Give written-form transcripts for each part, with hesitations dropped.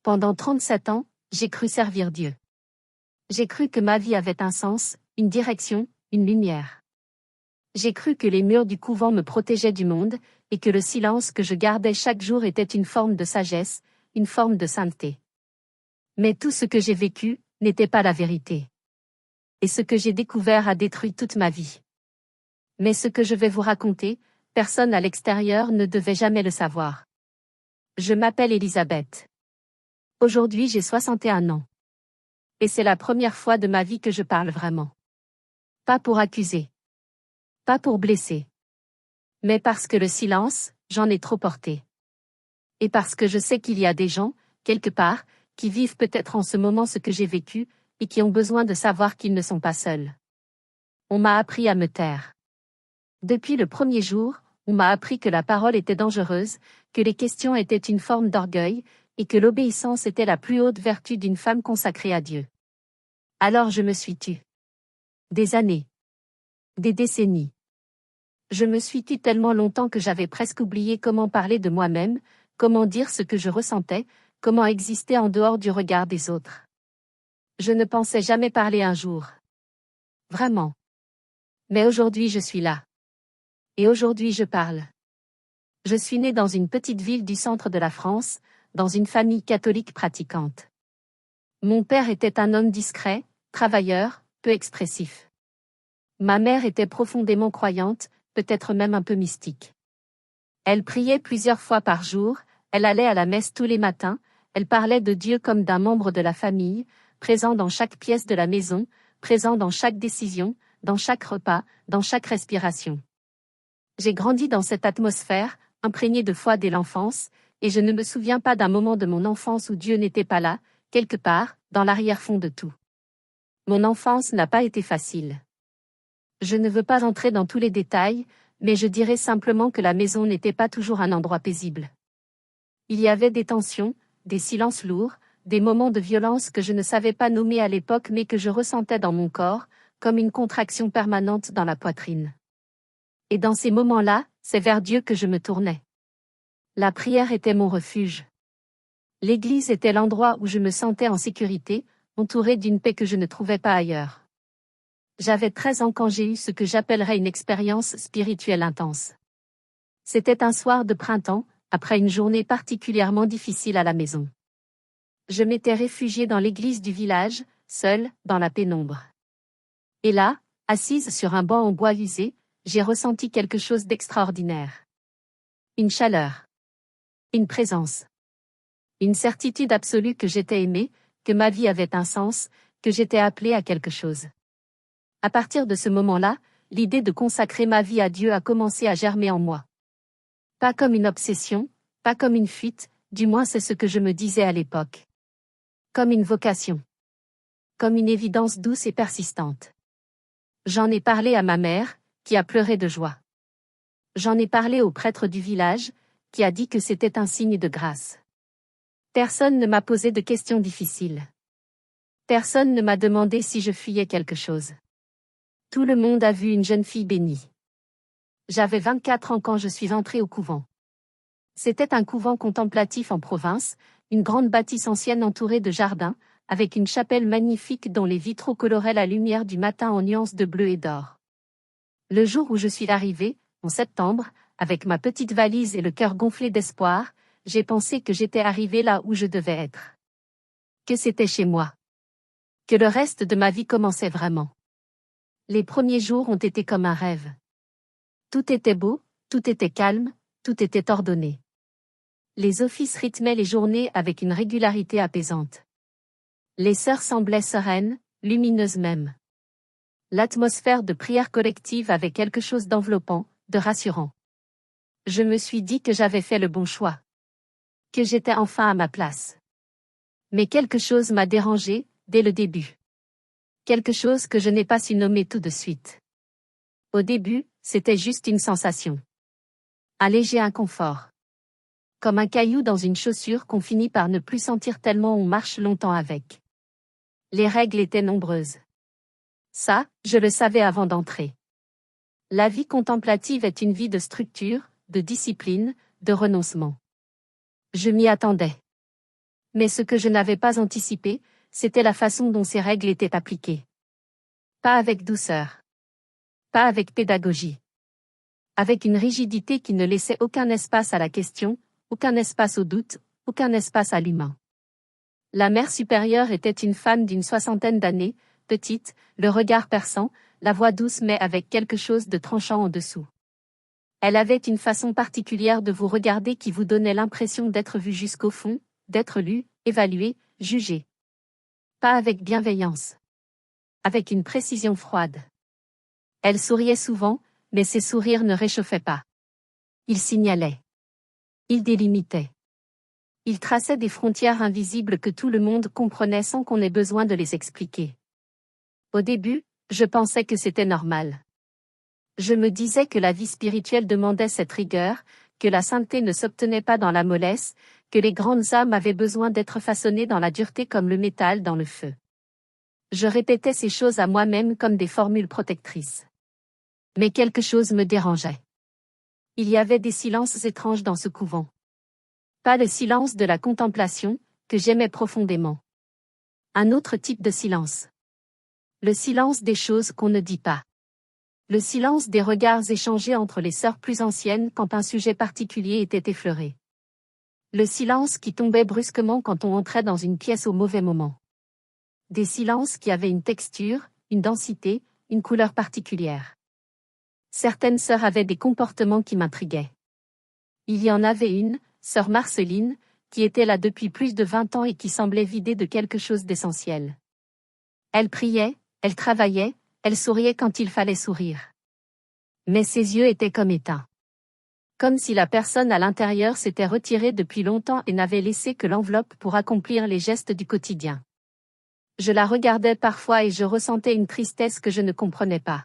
Pendant 37 ans, j'ai cru servir Dieu. J'ai cru que ma vie avait un sens, une direction, une lumière. J'ai cru que les murs du couvent me protégeaient du monde, et que le silence que je gardais chaque jour était une forme de sagesse, une forme de sainteté. Mais tout ce que j'ai vécu n'était pas la vérité. Et ce que j'ai découvert a détruit toute ma vie. Mais ce que je vais vous raconter, personne à l'extérieur ne devait jamais le savoir. Je m'appelle Elisabeth. Aujourd'hui j'ai 61 ans. Et c'est la première fois de ma vie que je parle vraiment. Pas pour accuser. Pas pour blesser. Mais parce que le silence, j'en ai trop porté. Et parce que je sais qu'il y a des gens, quelque part, qui vivent peut-être en ce moment ce que j'ai vécu, et qui ont besoin de savoir qu'ils ne sont pas seuls. On m'a appris à me taire. Depuis le premier jour, on m'a appris que la parole était dangereuse, que les questions étaient une forme d'orgueil, et que l'obéissance était la plus haute vertu d'une femme consacrée à Dieu. Alors je me suis tue. Des années. Des décennies. Je me suis tue tellement longtemps que j'avais presque oublié comment parler de moi-même, comment dire ce que je ressentais, comment exister en dehors du regard des autres. Je ne pensais jamais parler un jour. Vraiment. Mais aujourd'hui je suis là. Et aujourd'hui je parle. Je suis née dans une petite ville du centre de la France, dans une famille catholique pratiquante. Mon père était un homme discret, travailleur, peu expressif. Ma mère était profondément croyante, peut-être même un peu mystique. Elle priait plusieurs fois par jour, elle allait à la messe tous les matins, elle parlait de Dieu comme d'un membre de la famille, présent dans chaque pièce de la maison, présent dans chaque décision, dans chaque repas, dans chaque respiration. J'ai grandi dans cette atmosphère, imprégnée de foi dès l'enfance, et je ne me souviens pas d'un moment de mon enfance où Dieu n'était pas là, quelque part, dans l'arrière-fond de tout. Mon enfance n'a pas été facile. Je ne veux pas entrer dans tous les détails, mais je dirais simplement que la maison n'était pas toujours un endroit paisible. Il y avait des tensions, des silences lourds, des moments de violence que je ne savais pas nommer à l'époque mais que je ressentais dans mon corps, comme une contraction permanente dans la poitrine. Et dans ces moments-là, c'est vers Dieu que je me tournais. La prière était mon refuge. L'église était l'endroit où je me sentais en sécurité, entourée d'une paix que je ne trouvais pas ailleurs. J'avais 13 ans quand j'ai eu ce que j'appellerais une expérience spirituelle intense. C'était un soir de printemps, après une journée particulièrement difficile à la maison. Je m'étais réfugiée dans l'église du village, seule, dans la pénombre. Et là, assise sur un banc en bois usé, j'ai ressenti quelque chose d'extraordinaire. Une chaleur. Une présence. Une certitude absolue que j'étais aimée, que ma vie avait un sens, que j'étais appelée à quelque chose. À partir de ce moment-là, l'idée de consacrer ma vie à Dieu a commencé à germer en moi. Pas comme une obsession, pas comme une fuite, du moins c'est ce que je me disais à l'époque. Comme une vocation. Comme une évidence douce et persistante. J'en ai parlé à ma mère, qui a pleuré de joie. J'en ai parlé au prêtre du village, qui a dit que c'était un signe de grâce. Personne ne m'a posé de questions difficiles. Personne ne m'a demandé si je fuyais quelque chose. Tout le monde a vu une jeune fille bénie. J'avais 24 ans quand je suis entrée au couvent. C'était un couvent contemplatif en province, une grande bâtisse ancienne entourée de jardins, avec une chapelle magnifique dont les vitraux coloraient la lumière du matin en nuances de bleu et d'or. Le jour où je suis arrivée, en septembre, avec ma petite valise et le cœur gonflé d'espoir, j'ai pensé que j'étais arrivée là où je devais être. Que c'était chez moi. Que le reste de ma vie commençait vraiment. Les premiers jours ont été comme un rêve. Tout était beau, tout était calme, tout était ordonné. Les offices rythmaient les journées avec une régularité apaisante. Les sœurs semblaient sereines, lumineuses même. L'atmosphère de prière collective avait quelque chose d'enveloppant, de rassurant. Je me suis dit que j'avais fait le bon choix. Que j'étais enfin à ma place. Mais quelque chose m'a dérangé, dès le début. Quelque chose que je n'ai pas su nommer tout de suite. Au début, c'était juste une sensation. Un léger inconfort. Comme un caillou dans une chaussure qu'on finit par ne plus sentir tellement on marche longtemps avec. Les règles étaient nombreuses. Ça, je le savais avant d'entrer. La vie contemplative est une vie de structure, de discipline, de renoncement. Je m'y attendais. Mais ce que je n'avais pas anticipé, c'était la façon dont ces règles étaient appliquées. Pas avec douceur. Pas avec pédagogie. Avec une rigidité qui ne laissait aucun espace à la question, aucun espace au doute, aucun espace à l'humain. La mère supérieure était une femme d'une 60aine d'années, petite, le regard perçant, la voix douce mais avec quelque chose de tranchant en dessous. Elle avait une façon particulière de vous regarder qui vous donnait l'impression d'être vu jusqu'au fond, d'être lu, évalué, jugé. Pas avec bienveillance. Avec une précision froide. Elle souriait souvent, mais ses sourires ne réchauffaient pas. Ils signalaient. Ils délimitaient. Ils traçaient des frontières invisibles que tout le monde comprenait sans qu'on ait besoin de les expliquer. Au début, je pensais que c'était normal. Je me disais que la vie spirituelle demandait cette rigueur, que la sainteté ne s'obtenait pas dans la mollesse, que les grandes âmes avaient besoin d'être façonnées dans la dureté comme le métal dans le feu. Je répétais ces choses à moi-même comme des formules protectrices. Mais quelque chose me dérangeait. Il y avait des silences étranges dans ce couvent. Pas le silence de la contemplation, que j'aimais profondément. Un autre type de silence. Le silence des choses qu'on ne dit pas. Le silence des regards échangés entre les sœurs plus anciennes quand un sujet particulier était effleuré. Le silence qui tombait brusquement quand on entrait dans une pièce au mauvais moment. Des silences qui avaient une texture, une densité, une couleur particulière. Certaines sœurs avaient des comportements qui m'intriguaient. Il y en avait une, sœur Marceline, qui était là depuis plus de 20 ans et qui semblait vidée de quelque chose d'essentiel. Elle priait, elle travaillait, elle souriait quand il fallait sourire. Mais ses yeux étaient comme éteints. Comme si la personne à l'intérieur s'était retirée depuis longtemps et n'avait laissé que l'enveloppe pour accomplir les gestes du quotidien. Je la regardais parfois et je ressentais une tristesse que je ne comprenais pas.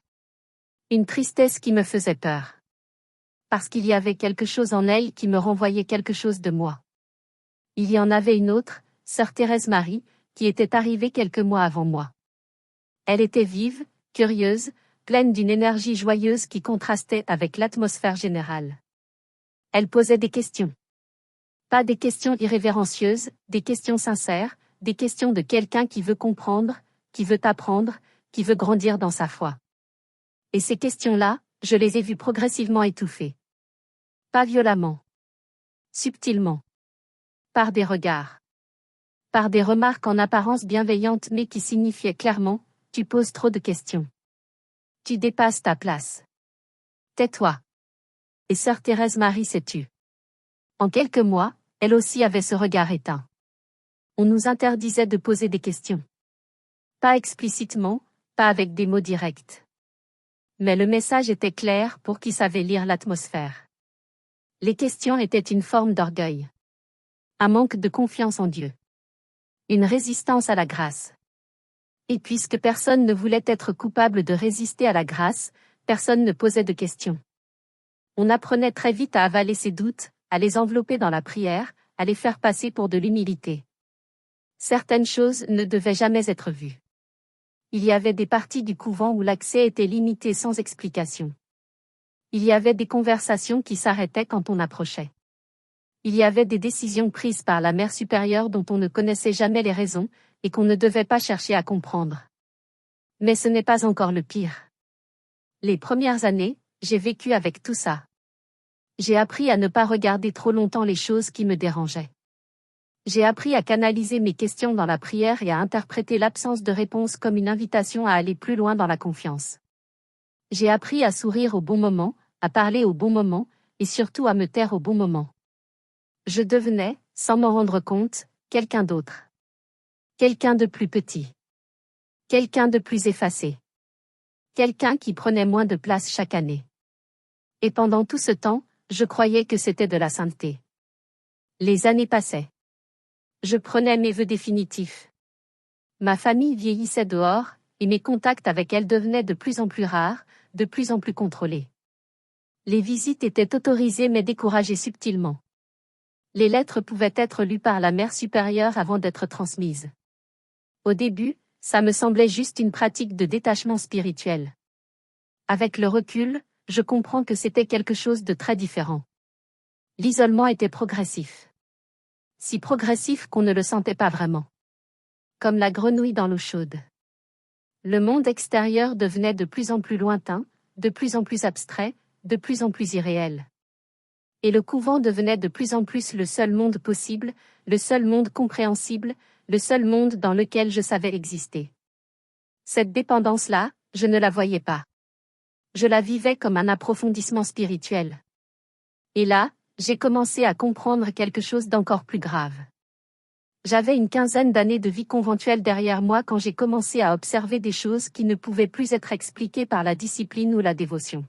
Une tristesse qui me faisait peur. Parce qu'il y avait quelque chose en elle qui me renvoyait quelque chose de moi. Il y en avait une autre, sœur Thérèse Marie, qui était arrivée quelques mois avant moi. Elle était vive, curieuse, pleine d'une énergie joyeuse qui contrastait avec l'atmosphère générale. Elle posait des questions. Pas des questions irrévérencieuses, des questions sincères, des questions de quelqu'un qui veut comprendre, qui veut apprendre, qui veut grandir dans sa foi. Et ces questions-là, je les ai vues progressivement étouffées. Pas violemment. Subtilement. Par des regards. Par des remarques en apparence bienveillantes mais qui signifiaient clairement, tu poses trop de questions. Tu dépasses ta place. Tais-toi. Et sœur Thérèse Marie s'est tue. En quelques mois, elle aussi avait ce regard éteint. On nous interdisait de poser des questions. Pas explicitement, pas avec des mots directs. Mais le message était clair pour qui savait lire l'atmosphère. Les questions étaient une forme d'orgueil. Un manque de confiance en Dieu. Une résistance à la grâce. Et puisque personne ne voulait être coupable de résister à la grâce, personne ne posait de questions. On apprenait très vite à avaler ses doutes, à les envelopper dans la prière, à les faire passer pour de l'humilité. Certaines choses ne devaient jamais être vues. Il y avait des parties du couvent où l'accès était limité sans explication. Il y avait des conversations qui s'arrêtaient quand on approchait. Il y avait des décisions prises par la mère supérieure dont on ne connaissait jamais les raisons, et qu'on ne devait pas chercher à comprendre. Mais ce n'est pas encore le pire. Les premières années, j'ai vécu avec tout ça. J'ai appris à ne pas regarder trop longtemps les choses qui me dérangeaient. J'ai appris à canaliser mes questions dans la prière et à interpréter l'absence de réponse comme une invitation à aller plus loin dans la confiance. J'ai appris à sourire au bon moment, à parler au bon moment, et surtout à me taire au bon moment. Je devenais, sans m'en rendre compte, quelqu'un d'autre. Quelqu'un de plus petit. Quelqu'un de plus effacé. Quelqu'un qui prenait moins de place chaque année. Et pendant tout ce temps, je croyais que c'était de la sainteté. Les années passaient. Je prenais mes vœux définitifs. Ma famille vieillissait dehors, et mes contacts avec elle devenaient de plus en plus rares, de plus en plus contrôlés. Les visites étaient autorisées mais découragées subtilement. Les lettres pouvaient être lues par la mère supérieure avant d'être transmises. Au début, ça me semblait juste une pratique de détachement spirituel. Avec le recul, je comprends que c'était quelque chose de très différent. L'isolement était progressif. Si progressif qu'on ne le sentait pas vraiment. Comme la grenouille dans l'eau chaude. Le monde extérieur devenait de plus en plus lointain, de plus en plus abstrait, de plus en plus irréel. Et le couvent devenait de plus en plus le seul monde possible, le seul monde compréhensible, le seul monde dans lequel je savais exister. Cette dépendance-là, je ne la voyais pas. Je la vivais comme un approfondissement spirituel. Et là, j'ai commencé à comprendre quelque chose d'encore plus grave. J'avais une quinzaine d'années de vie conventuelle derrière moi quand j'ai commencé à observer des choses qui ne pouvaient plus être expliquées par la discipline ou la dévotion.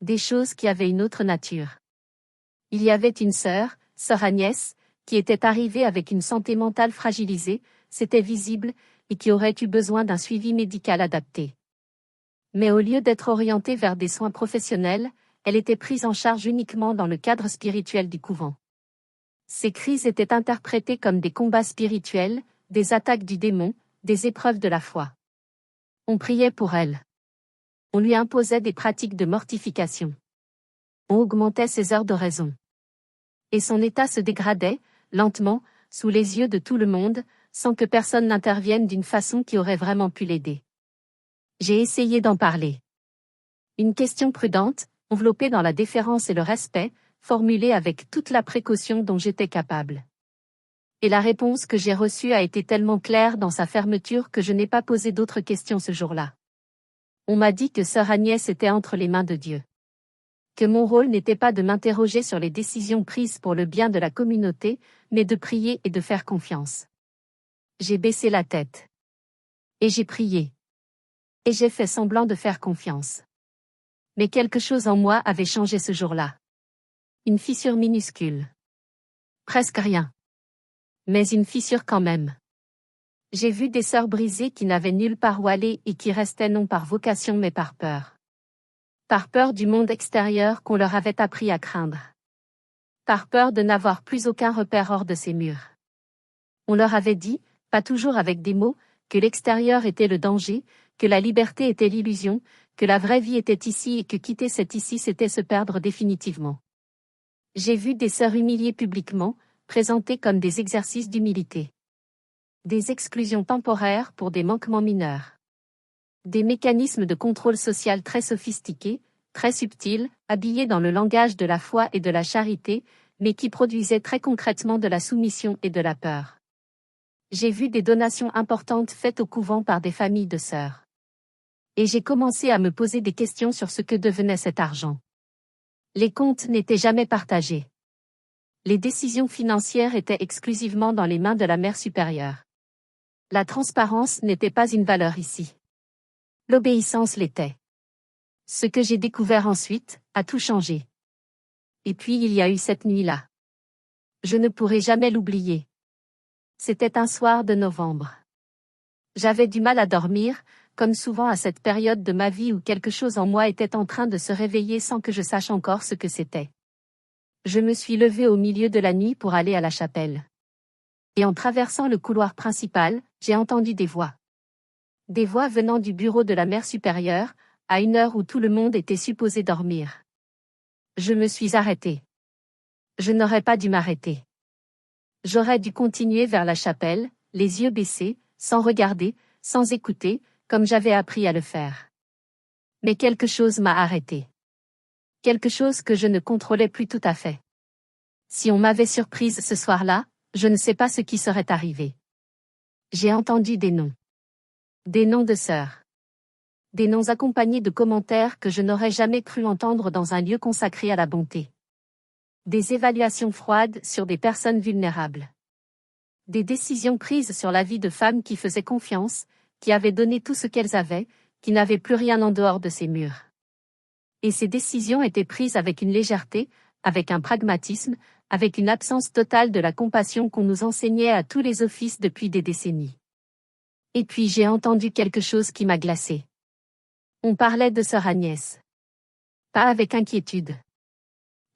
Des choses qui avaient une autre nature. Il y avait une sœur Agnès, qui était arrivée avec une santé mentale fragilisée, c'était visible, et qui aurait eu besoin d'un suivi médical adapté. Mais au lieu d'être orientée vers des soins professionnels, elle était prise en charge uniquement dans le cadre spirituel du couvent. Ces crises étaient interprétées comme des combats spirituels, des attaques du démon, des épreuves de la foi. On priait pour elle. On lui imposait des pratiques de mortification. On augmentait ses heures de raison. Et son état se dégradait, lentement, sous les yeux de tout le monde, sans que personne n'intervienne d'une façon qui aurait vraiment pu l'aider. J'ai essayé d'en parler. Une question prudente, enveloppée dans la déférence et le respect, formulée avec toute la précaution dont j'étais capable. Et la réponse que j'ai reçue a été tellement claire dans sa fermeture que je n'ai pas posé d'autres questions ce jour-là. On m'a dit que sœur Agnès était entre les mains de Dieu. Que mon rôle n'était pas de m'interroger sur les décisions prises pour le bien de la communauté, mais de prier et de faire confiance. J'ai baissé la tête. Et j'ai prié. Et j'ai fait semblant de faire confiance. Mais quelque chose en moi avait changé ce jour-là. Une fissure minuscule. Presque rien. Mais une fissure quand même. J'ai vu des sœurs brisées qui n'avaient nulle part où aller et qui restaient non par vocation mais par peur. Par peur du monde extérieur qu'on leur avait appris à craindre. Par peur de n'avoir plus aucun repère hors de ces murs. On leur avait dit, pas toujours avec des mots, que l'extérieur était le danger, que la liberté était l'illusion, que la vraie vie était ici et que quitter cet ici c'était se perdre définitivement. J'ai vu des sœurs humiliées publiquement, présentées comme des exercices d'humilité. Des exclusions temporaires pour des manquements mineurs. Des mécanismes de contrôle social très sophistiqués, très subtils, habillés dans le langage de la foi et de la charité, mais qui produisaient très concrètement de la soumission et de la peur. J'ai vu des donations importantes faites au couvent par des familles de sœurs. Et j'ai commencé à me poser des questions sur ce que devenait cet argent. Les comptes n'étaient jamais partagés. Les décisions financières étaient exclusivement dans les mains de la mère supérieure. La transparence n'était pas une valeur ici. L'obéissance l'était. Ce que j'ai découvert ensuite a tout changé. Et puis il y a eu cette nuit-là. Je ne pourrai jamais l'oublier. C'était un soir de novembre. J'avais du mal à dormir, comme souvent à cette période de ma vie où quelque chose en moi était en train de se réveiller sans que je sache encore ce que c'était. Je me suis levée au milieu de la nuit pour aller à la chapelle. Et en traversant le couloir principal, j'ai entendu des voix. Des voix venant du bureau de la mère supérieure, à une heure où tout le monde était supposé dormir. Je me suis arrêtée. Je n'aurais pas dû m'arrêter. J'aurais dû continuer vers la chapelle, les yeux baissés, sans regarder, sans écouter, comme j'avais appris à le faire. Mais quelque chose m'a arrêtée. Quelque chose que je ne contrôlais plus tout à fait. Si on m'avait surprise ce soir-là, je ne sais pas ce qui serait arrivé. J'ai entendu des noms. Des noms de sœurs. Des noms accompagnés de commentaires que je n'aurais jamais cru entendre dans un lieu consacré à la bonté. Des évaluations froides sur des personnes vulnérables. Des décisions prises sur la vie de femmes qui faisaient confiance, qui avaient donné tout ce qu'elles avaient, qui n'avaient plus rien en dehors de ces murs. Et ces décisions étaient prises avec une légèreté, avec un pragmatisme, avec une absence totale de la compassion qu'on nous enseignait à tous les offices depuis des décennies. Et puis j'ai entendu quelque chose qui m'a glacée. On parlait de sœur Agnès. Pas avec inquiétude.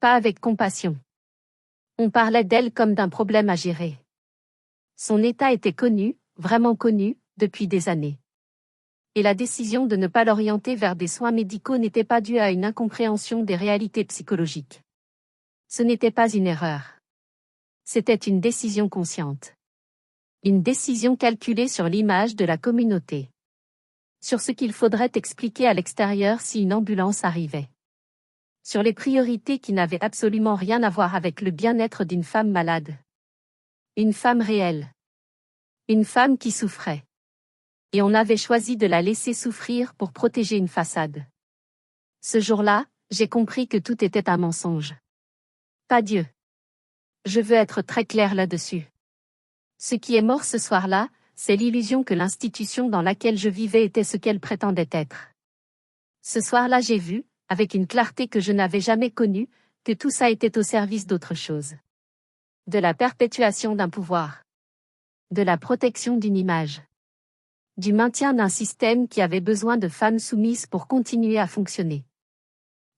Pas avec compassion. On parlait d'elle comme d'un problème à gérer. Son état était connu, vraiment connu, depuis des années. Et la décision de ne pas l'orienter vers des soins médicaux n'était pas due à une incompréhension des réalités psychologiques. Ce n'était pas une erreur. C'était une décision consciente. Une décision calculée sur l'image de la communauté. Sur ce qu'il faudrait expliquer à l'extérieur si une ambulance arrivait. Sur les priorités qui n'avaient absolument rien à voir avec le bien-être d'une femme malade. Une femme réelle. Une femme qui souffrait. Et on avait choisi de la laisser souffrir pour protéger une façade. Ce jour-là, j'ai compris que tout était un mensonge. Pas Dieu. Je veux être très clair là-dessus. Ce qui est mort ce soir-là, c'est l'illusion que l'institution dans laquelle je vivais était ce qu'elle prétendait être. Ce soir-là j'ai vu, avec une clarté que je n'avais jamais connue, que tout ça était au service d'autre chose. De la perpétuation d'un pouvoir. De la protection d'une image. Du maintien d'un système qui avait besoin de femmes soumises pour continuer à fonctionner.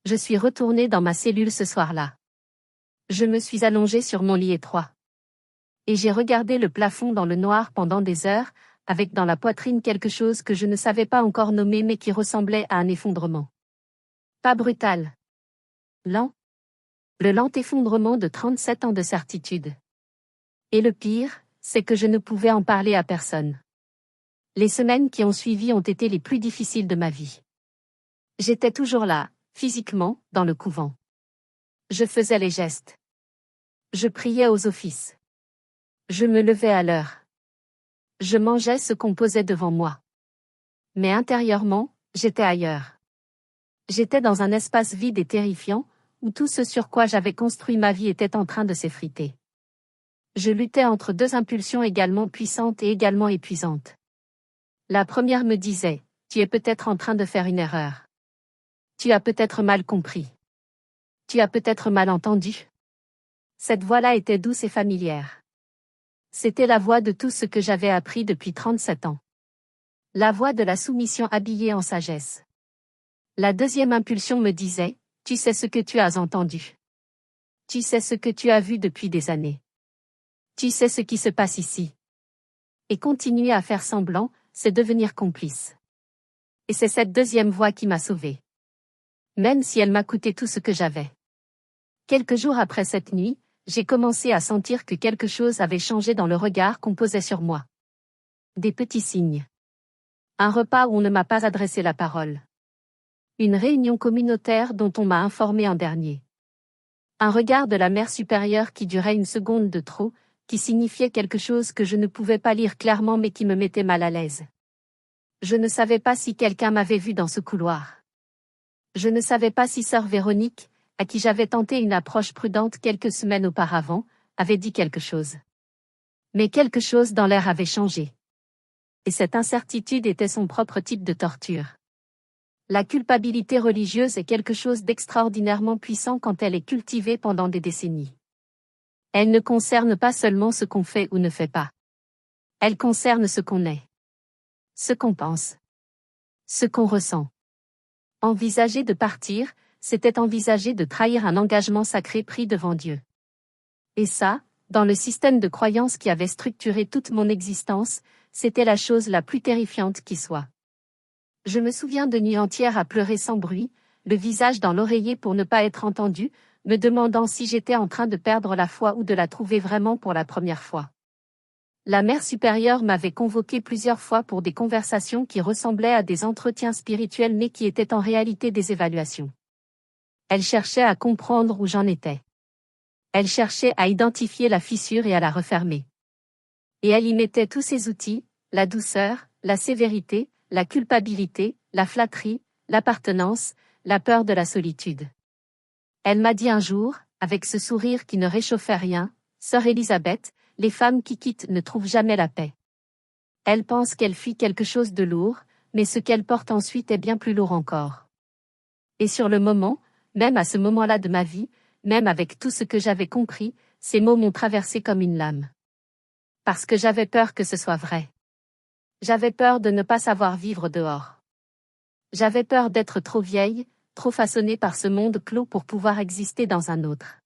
Je suis retournée dans ma cellule ce soir-là. Je me suis allongée sur mon lit étroit. Et j'ai regardé le plafond dans le noir pendant des heures, avec dans la poitrine quelque chose que je ne savais pas encore nommer mais qui ressemblait à un effondrement. Pas brutal. Lent. Le lent effondrement de 37 ans de certitude. Et le pire, c'est que je ne pouvais en parler à personne. Les semaines qui ont suivi ont été les plus difficiles de ma vie. J'étais toujours là, physiquement, dans le couvent. Je faisais les gestes. Je priais aux offices. Je me levais à l'heure. Je mangeais ce qu'on posait devant moi. Mais intérieurement, j'étais ailleurs. J'étais dans un espace vide et terrifiant, où tout ce sur quoi j'avais construit ma vie était en train de s'effriter. Je luttais entre deux impulsions également puissantes et également épuisantes. La première me disait, tu es peut-être en train de faire une erreur. Tu as peut-être mal compris. Tu as peut-être mal entendu. Cette voix-là était douce et familière. C'était la voix de tout ce que j'avais appris depuis 37 ans. La voix de la soumission habillée en sagesse. La deuxième impulsion me disait, tu sais ce que tu as entendu. Tu sais ce que tu as vu depuis des années. Tu sais ce qui se passe ici. Et continuer à faire semblant, c'est devenir complice. Et c'est cette deuxième voix qui m'a sauvée. Même si elle m'a coûté tout ce que j'avais. Quelques jours après cette nuit, j'ai commencé à sentir que quelque chose avait changé dans le regard qu'on posait sur moi. Des petits signes. Un repas où on ne m'a pas adressé la parole. Une réunion communautaire dont on m'a informé en dernier. Un regard de la mère supérieure qui durait une seconde de trop, qui signifiait quelque chose que je ne pouvais pas lire clairement mais qui me mettait mal à l'aise. Je ne savais pas si quelqu'un m'avait vu dans ce couloir. Je ne savais pas si sœur Véronique, à qui j'avais tenté une approche prudente quelques semaines auparavant, avait dit quelque chose. Mais quelque chose dans l'air avait changé. Et cette incertitude était son propre type de torture. La culpabilité religieuse est quelque chose d'extraordinairement puissant quand elle est cultivée pendant des décennies. Elle ne concerne pas seulement ce qu'on fait ou ne fait pas. Elle concerne ce qu'on est. Ce qu'on pense. Ce qu'on ressent. Envisager de partir, c'était envisager de trahir un engagement sacré pris devant Dieu. Et ça, dans le système de croyance qui avait structuré toute mon existence, c'était la chose la plus terrifiante qui soit. Je me souviens de nuits entières à pleurer sans bruit, le visage dans l'oreiller pour ne pas être entendu, me demandant si j'étais en train de perdre la foi ou de la trouver vraiment pour la première fois. La mère supérieure m'avait convoqué plusieurs fois pour des conversations qui ressemblaient à des entretiens spirituels mais qui étaient en réalité des évaluations. Elle cherchait à comprendre où j'en étais. Elle cherchait à identifier la fissure et à la refermer. Et elle y mettait tous ses outils, la douceur, la sévérité, la culpabilité, la flatterie, l'appartenance, la peur de la solitude. Elle m'a dit un jour, avec ce sourire qui ne réchauffait rien, Sœur Élisabeth, les femmes qui quittent ne trouvent jamais la paix. Elles pensent qu'elles fuient quelque chose de lourd, mais ce qu'elles portent ensuite est bien plus lourd encore. Et sur le moment, même à ce moment-là de ma vie, même avec tout ce que j'avais compris, ces mots m'ont traversé comme une lame. Parce que j'avais peur que ce soit vrai. J'avais peur de ne pas savoir vivre dehors. J'avais peur d'être trop vieille, trop façonnée par ce monde clos pour pouvoir exister dans un autre.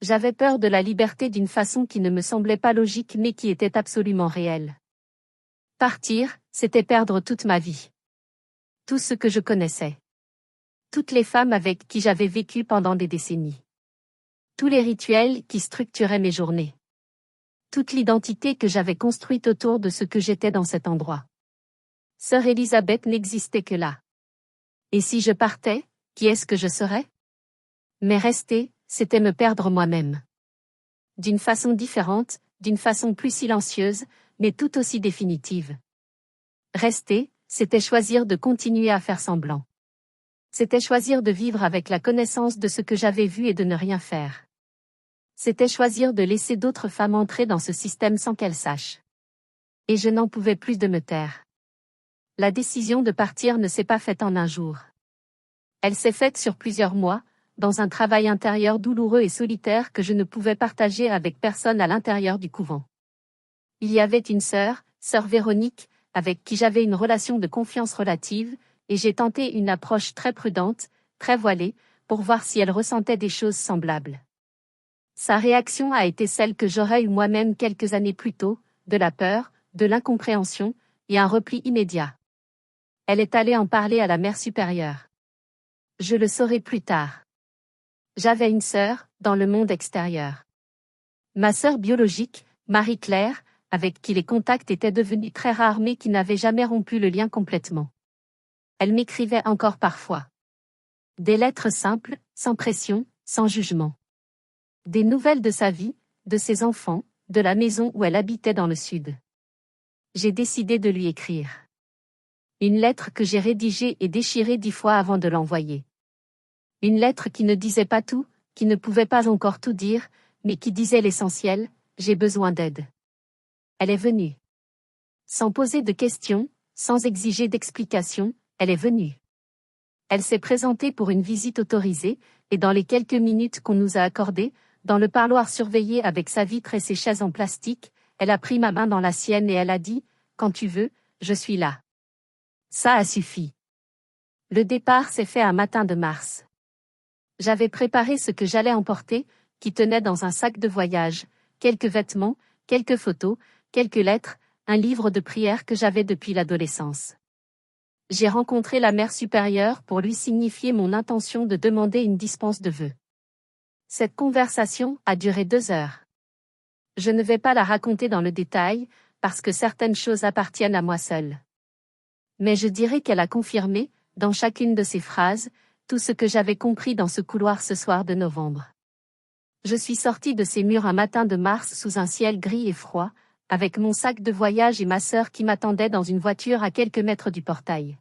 J'avais peur de la liberté d'une façon qui ne me semblait pas logique mais qui était absolument réelle. Partir, c'était perdre toute ma vie. Tout ce que je connaissais. Toutes les femmes avec qui j'avais vécu pendant des décennies. Tous les rituels qui structuraient mes journées. Toute l'identité que j'avais construite autour de ce que j'étais dans cet endroit. Sœur Élisabeth n'existait que là. Et si je partais, qui est-ce que je serais? Mais rester, c'était me perdre moi-même. D'une façon différente, d'une façon plus silencieuse, mais tout aussi définitive. Rester, c'était choisir de continuer à faire semblant. C'était choisir de vivre avec la connaissance de ce que j'avais vu et de ne rien faire. C'était choisir de laisser d'autres femmes entrer dans ce système sans qu'elles sachent. Et je n'en pouvais plus de me taire. La décision de partir ne s'est pas faite en un jour. Elle s'est faite sur plusieurs mois, dans un travail intérieur douloureux et solitaire que je ne pouvais partager avec personne à l'intérieur du couvent. Il y avait une sœur Véronique, avec qui j'avais une relation de confiance relative, et j'ai tenté une approche très prudente, très voilée, pour voir si elle ressentait des choses semblables. Sa réaction a été celle que j'aurais eue moi-même quelques années plus tôt, de la peur, de l'incompréhension, et un repli immédiat. Elle est allée en parler à la mère supérieure. Je le saurai plus tard. J'avais une sœur, dans le monde extérieur. Ma sœur biologique, Marie-Claire, avec qui les contacts étaient devenus très rares mais qui n'avait jamais rompu le lien complètement. Elle m'écrivait encore parfois. Des lettres simples, sans pression, sans jugement. Des nouvelles de sa vie, de ses enfants, de la maison où elle habitait dans le sud. J'ai décidé de lui écrire. Une lettre que j'ai rédigée et déchirée 10 fois avant de l'envoyer. Une lettre qui ne disait pas tout, qui ne pouvait pas encore tout dire, mais qui disait l'essentiel, j'ai besoin d'aide. Elle est venue. Sans poser de questions, sans exiger d'explications, elle est venue. Elle s'est présentée pour une visite autorisée, et dans les quelques minutes qu'on nous a accordées, dans le parloir surveillé avec sa vitre et ses chaises en plastique, elle a pris ma main dans la sienne et elle a dit, « Quand tu veux, je suis là. » Ça a suffi. Le départ s'est fait un matin de mars. J'avais préparé ce que j'allais emporter, qui tenait dans un sac de voyage, quelques vêtements, quelques photos, quelques lettres, un livre de prières que j'avais depuis l'adolescence. J'ai rencontré la mère supérieure pour lui signifier mon intention de demander une dispense de vœux. Cette conversation a duré 2 heures. Je ne vais pas la raconter dans le détail, parce que certaines choses appartiennent à moi seule. Mais je dirais qu'elle a confirmé, dans chacune de ses phrases, tout ce que j'avais compris dans ce couloir ce soir de novembre. Je suis sortie de ces murs un matin de mars sous un ciel gris et froid, avec mon sac de voyage et ma sœur qui m'attendait dans une voiture à quelques mètres du portail.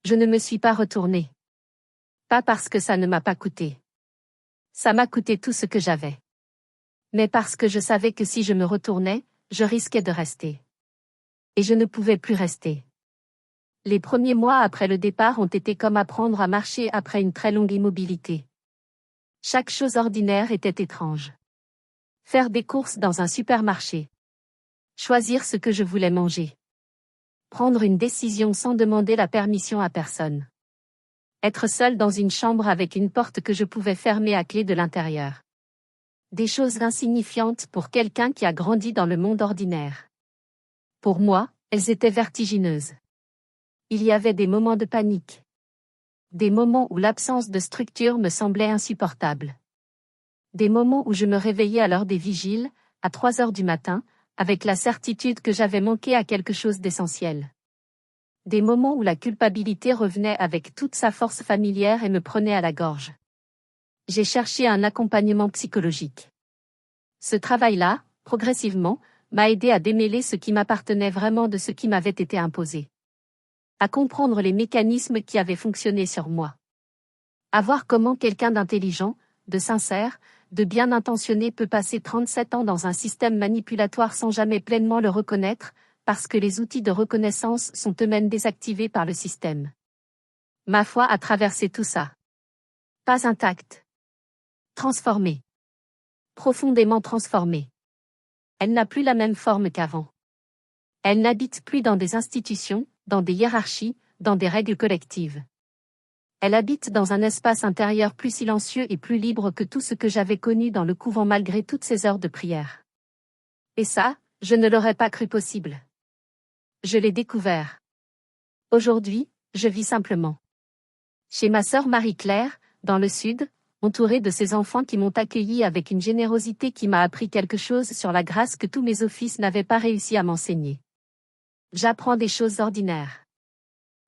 Je ne me suis pas retournée. Pas parce que ça ne m'a pas coûté. Ça m'a coûté tout ce que j'avais. Mais parce que je savais que si je me retournais, je risquais de rester. Et je ne pouvais plus rester. Les premiers mois après le départ ont été comme apprendre à marcher après une très longue immobilité. Chaque chose ordinaire était étrange. Faire des courses dans un supermarché. Choisir ce que je voulais manger. Prendre une décision sans demander la permission à personne. Être seul dans une chambre avec une porte que je pouvais fermer à clé de l'intérieur. Des choses insignifiantes pour quelqu'un qui a grandi dans le monde ordinaire. Pour moi, elles étaient vertigineuses. Il y avait des moments de panique. Des moments où l'absence de structure me semblait insupportable. Des moments où je me réveillais à l'heure des vigiles, à 3 heures du matin, avec la certitude que j'avais manqué à quelque chose d'essentiel. Des moments où la culpabilité revenait avec toute sa force familière et me prenait à la gorge. J'ai cherché un accompagnement psychologique. Ce travail-là, progressivement, m'a aidé à démêler ce qui m'appartenait vraiment de ce qui m'avait été imposé. À comprendre les mécanismes qui avaient fonctionné sur moi. À voir comment quelqu'un d'intelligent, de sincère, de bien intentionné peut passer 37 ans dans un système manipulatoire sans jamais pleinement le reconnaître, parce que les outils de reconnaissance sont eux-mêmes désactivés par le système. Ma foi a traversé tout ça. Pas intacte. Transformée. Profondément transformée. Elle n'a plus la même forme qu'avant. Elle n'habite plus dans des institutions, dans des hiérarchies, dans des règles collectives. Elle habite dans un espace intérieur plus silencieux et plus libre que tout ce que j'avais connu dans le couvent malgré toutes ces heures de prière. Et ça, je ne l'aurais pas cru possible. Je l'ai découvert. Aujourd'hui, je vis simplement. Chez ma sœur Marie-Claire, dans le sud, entouré de ces enfants qui m'ont accueilli avec une générosité qui m'a appris quelque chose sur la grâce que tous mes offices n'avaient pas réussi à m'enseigner. J'apprends des choses ordinaires.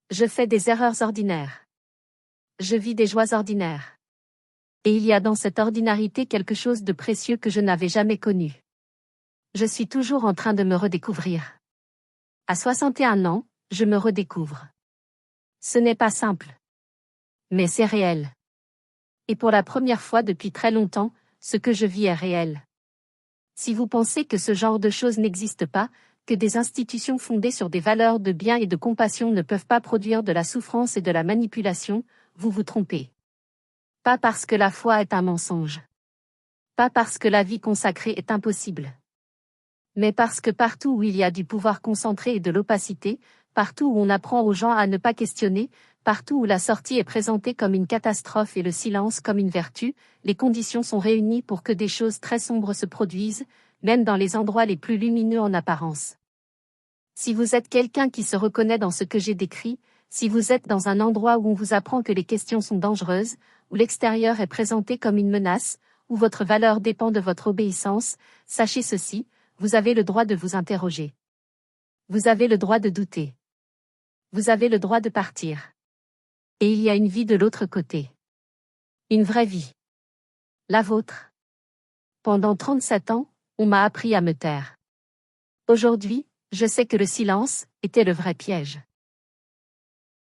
Je fais des erreurs ordinaires. Je vis des joies ordinaires. Et il y a dans cette ordinarité quelque chose de précieux que je n'avais jamais connu. Je suis toujours en train de me redécouvrir. À 61 ans, je me redécouvre. Ce n'est pas simple. Mais c'est réel. Et pour la première fois depuis très longtemps, ce que je vis est réel. Si vous pensez que ce genre de choses n'existe pas, que des institutions fondées sur des valeurs de bien et de compassion ne peuvent pas produire de la souffrance et de la manipulation, vous vous trompez. Pas parce que la foi est un mensonge. Pas parce que la vie consacrée est impossible. Mais parce que partout où il y a du pouvoir concentré et de l'opacité, partout où on apprend aux gens à ne pas questionner, partout où la sortie est présentée comme une catastrophe et le silence comme une vertu, les conditions sont réunies pour que des choses très sombres se produisent, même dans les endroits les plus lumineux en apparence. Si vous êtes quelqu'un qui se reconnaît dans ce que j'ai décrit, si vous êtes dans un endroit où on vous apprend que les questions sont dangereuses, où l'extérieur est présenté comme une menace, où votre valeur dépend de votre obéissance, sachez ceci, vous avez le droit de vous interroger. Vous avez le droit de douter. Vous avez le droit de partir. Et il y a une vie de l'autre côté. Une vraie vie. La vôtre. Pendant 37 ans, on m'a appris à me taire. Aujourd'hui, je sais que le silence était le vrai piège.